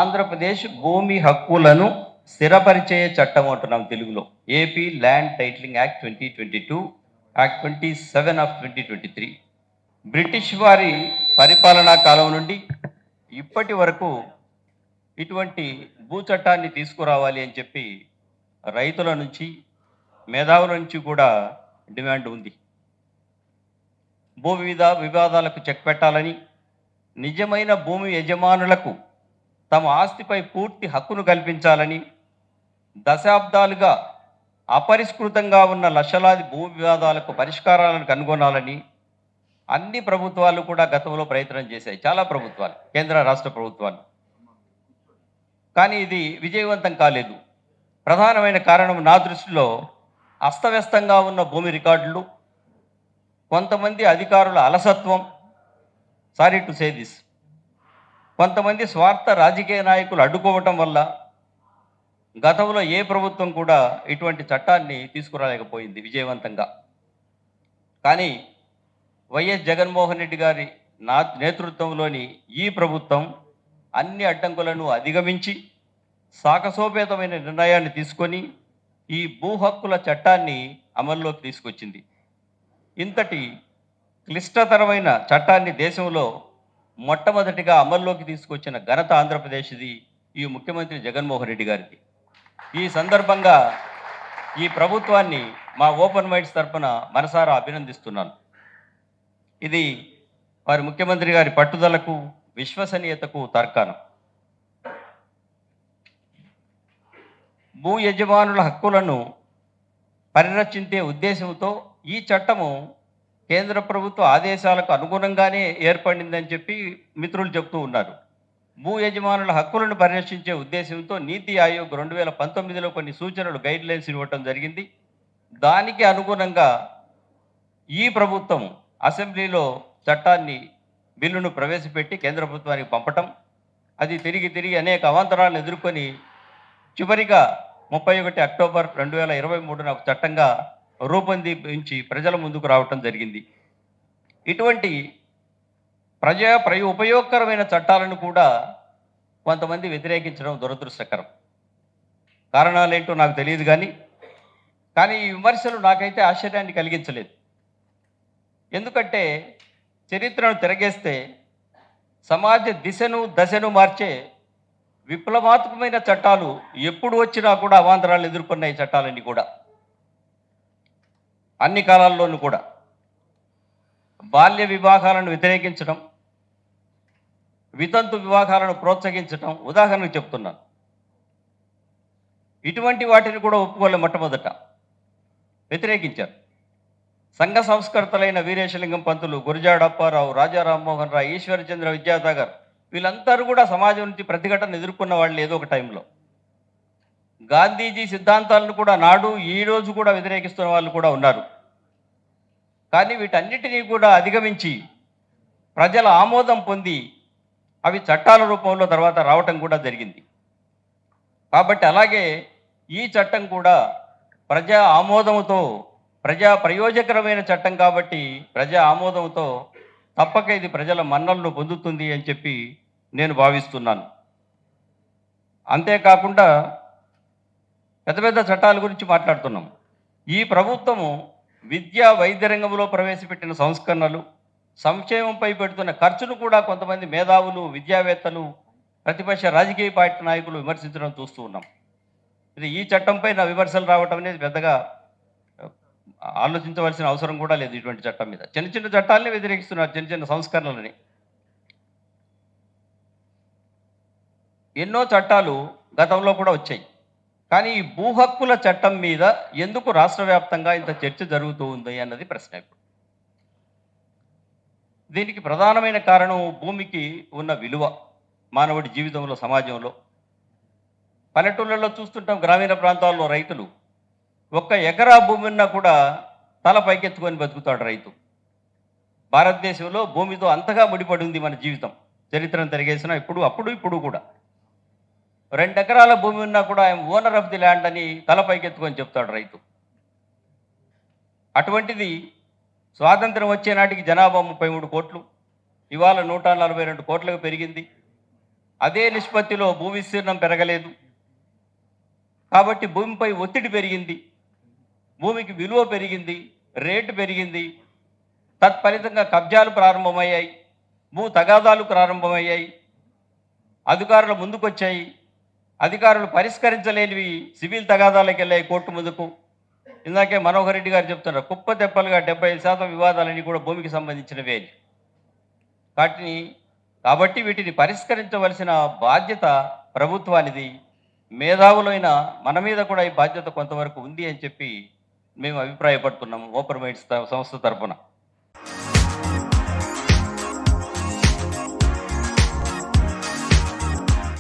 ఆంధ్రప్రదేశ్ భూమి హక్కులను స్థిరపరిచే చట్టం అంటున్నాం తెలుగులో. AP land titling act 2022, act 27 of 2023. British వారి పరిపాలనా కాలం నుండి ఇప్పటి వరకు ఇటువంటి భూ చట్టాన్ని తీసుకురావాలి అని చెప్పి రైతుల నుంచి, మేధావుల నుంచి కూడా డిమాండ్ ఉంది. భూ వివాదాలకు చెక్ పెట్టాలని, నిజమైన భూమి యజమానులకు తమ ఆస్తిపై పూర్తి హక్కును కల్పించాలని, దశాబ్దాలుగా అపరిష్కృతంగా ఉన్న లక్షలాది భూ వివాదాలకు పరిష్కారాలను కనుగొనాలని అన్ని ప్రభుత్వాలు కూడా గతంలో ప్రయత్నం చేశాయి. చాలా ప్రభుత్వాలు, కేంద్ర రాష్ట్ర ప్రభుత్వాలు. కానీ ఇది విజయవంతం కాలేదు. ప్రధానమైన కారణం నా దృష్టిలో అస్తవ్యస్తంగా ఉన్న భూమి రికార్డులు, కొంతమంది అధికారుల అలసత్వం, సారీ టు సే దిస్, కొంతమంది స్వార్థ రాజకీయ నాయకులు అడ్డుకోవటం వల్ల గతంలో ఏ ప్రభుత్వం కూడా ఇటువంటి చట్టాన్ని తీసుకురాలేకపోయింది విజయవంతంగా. కానీ వైఎస్ జగన్మోహన్ రెడ్డి గారి నేతృత్వంలోని ఈ ప్రభుత్వం అన్ని అడ్డంకులను అధిగమించి సాకసోపేతమైన నిర్ణయాన్ని తీసుకొని ఈ భూ హక్కుల చట్టాన్ని అమల్లోకి తీసుకొచ్చింది. ఇంతటి క్లిష్టతరమైన చట్టాన్ని దేశంలో మొట్టమొదటిగా అమల్లోకి తీసుకొచ్చిన ఘనత ఆంధ్రప్రదేశ్ది, ఈ ముఖ్యమంత్రి జగన్మోహన్ రెడ్డి గారిది. ఈ సందర్భంగా ఈ ప్రభుత్వాన్ని మా ఓపెన్ మైండ్స్ తరఫున మనసారా అభినందిస్తున్నాను. ఇది వారి ముఖ్యమంత్రి గారి పట్టుదలకు, విశ్వసనీయతకు తార్కాణం. భూ యజమానుల హక్కులను పరిరక్షించే ఉద్దేశంతో ఈ చట్టము కేంద్ర ప్రభుత్వ ఆదేశాలకు అనుగుణంగానే ఏర్పడిందని చెప్పి మిత్రులు చెప్తూ ఉన్నారు. భూ యజమానుల హక్కులను పరిరక్షించే ఉద్దేశంతో నీతి ఆయోగ్ 2019లో కొన్ని సూచనలు, గైడ్లైన్స్ ఇవ్వటం జరిగింది. దానికి అనుగుణంగా ఈ ప్రభుత్వం అసెంబ్లీలో బిల్లును ప్రవేశపెట్టి కేంద్ర ప్రభుత్వానికి పంపటం, అది తిరిగి అనేక అవాంతరాలను ఎదుర్కొని చివరిగా 31 అక్టోబర్ 2023 ఒక చట్టంగా రూపొందించి ప్రజల ముందుకు రావటం జరిగింది. ఇటువంటి ఉపయోగకరమైన చట్టాలను కూడా కొంతమంది వ్యతిరేకించడం దురదృష్టకరం. కారణాలేంటో నాకు తెలియదు, కానీ ఈ విమర్శలు నాకైతే ఆశ్చర్యాన్ని కలిగించలేదు. ఎందుకంటే చరిత్రను తిరగేస్తే సమాజ దశను మార్చే విప్లవాత్మకమైన చట్టాలు ఎప్పుడు వచ్చినా కూడా అవాంతరాలను ఎదుర్కొన్న ఈ చట్టాలన్నీ కూడా అన్ని కాలాల్లోనూ కూడా బాల్య వివాహాలను వ్యతిరేకించడం, వితంతు వివాహాలను ప్రోత్సహించడం ఉదాహరణకు చెప్తున్నాను. ఇటువంటి వాటిని కూడా ఒప్పుకోలే, మొట్టమొదట వ్యతిరేకించారు. సంఘ సంస్కర్తలైన వీరేశలింగం పంతులు, గురజాడ అప్పారావు, రాజా రామ్మోహన్ రాయ్, ఈశ్వరచంద్ర విద్యాసాగర్ వీళ్ళందరూ కూడా సమాజం నుంచి ప్రతిఘటన ఎదుర్కొన్న వాళ్ళు ఏదో ఒక టైంలో. గాంధీజీ సిద్ధాంతాలను కూడా నాడు ఈ రోజు కూడా వ్యతిరేకిస్తున్న వాళ్ళు కూడా ఉన్నారు. కానీ వీటన్నిటినీ కూడా అధిగమించి ప్రజల ఆమోదం పొంది అవి చట్టాల రూపంలో తర్వాత రావటం కూడా జరిగింది. కాబట్టి అలాగే ఈ చట్టం కూడా ప్రజా ఆమోదంతో, ప్రజా ప్రయోజకరమైన చట్టం కాబట్టి ప్రజా ఆమోదంతో తప్పక ఇది ప్రజల మన్నలను పొందుతుంది అని చెప్పి నేను భావిస్తున్నాను. అంతేకాకుండా పెద్ద చట్టాల గురించి మాట్లాడుతున్నాం. ఈ ప్రభుత్వము విద్యా, వైద్య రంగంలో ప్రవేశపెట్టిన సంస్కరణలు, సంక్షేమంపై పెడుతున్న ఖర్చును కూడా కొంతమంది మేధావులు, విద్యావేత్తలు, ప్రతిపక్ష రాజకీయ పార్టీ నాయకులు విమర్శించడం చూస్తూ ఉన్నాం. ఇది ఈ చట్టంపై నా విమర్శలు రావటం అనేది పెద్దగా ఆలోచించవలసిన అవసరం కూడా లేదు. ఇటువంటి చట్టం మీద చిన్న చట్టాలని వ్యతిరేకిస్తున్నారు, చిన్న సంస్కరణలని. ఎన్నో చట్టాలు గతంలో కూడా వచ్చాయి. కానీ ఈ భూ హక్కుల చట్టం మీద ఎందుకు రాష్ట్ర వ్యాప్తంగా ఇంత చర్చ జరుగుతూ ఉంది అన్నది ప్రశ్న. ఇప్పుడు దీనికి ప్రధానమైన కారణం భూమికి ఉన్న విలువ మానవుడి జీవితంలో, సమాజంలో. పల్లెటూళ్ళలో చూస్తుంటాం, గ్రామీణ ప్రాంతాల్లో రైతులు 1 ఎకరా భూమి ఉన్నా కూడా తల పైకెత్తుకొని బతుకుతాడు రైతు. భారతదేశంలో భూమితో అంతగా ముడిపడి ఉంది మన జీవితం. చరిత్రను తిరిగేసినా ఇప్పుడు కూడా 2 ఎకరాల భూమి ఉన్నా కూడా I'm owner of the land అని తల పైకెత్తుకొని చెప్తాడు రైతు. అటువంటిది స్వాతంత్రం వచ్చే నాటికి జనాభా 33 కోట్లు, ఇవాళ 142 కోట్లకు పెరిగింది. అదే నిష్పత్తిలో భూ విస్తీర్ణం పెరగలేదు. కాబట్టి భూమిపై ఒత్తిడి పెరిగింది, భూమికి విలువ పెరిగింది, రేటు పెరిగింది. తత్ఫలితంగా కబ్జాలు ప్రారంభమయ్యాయి, భూ తగాదాలు ప్రారంభమయ్యాయి, అధికారులు ముందుకొచ్చాయి. అధికారులు పరిష్కరించలేనివి సివిల్ తగాదాలకు వెళ్ళాయి కోర్టు ముందుకు. ఇందాకే మనోహర్ రెడ్డి గారు చెప్తున్నారు, కుప్ప తెప్పలుగా 75% వివాదాలన్నీ కూడా భూమికి సంబంధించినవే అని. వాటిని కాబట్టి వీటిని పరిష్కరించవలసిన బాధ్యత ప్రభుత్వానిది. మేధావులైన మన మీద కూడా ఈ బాధ్యత కొంతవరకు ఉంది అని చెప్పి మేము అభిప్రాయపడుతున్నాము ఓపెన్ మైండ్స్ సంస్థ తరఫున.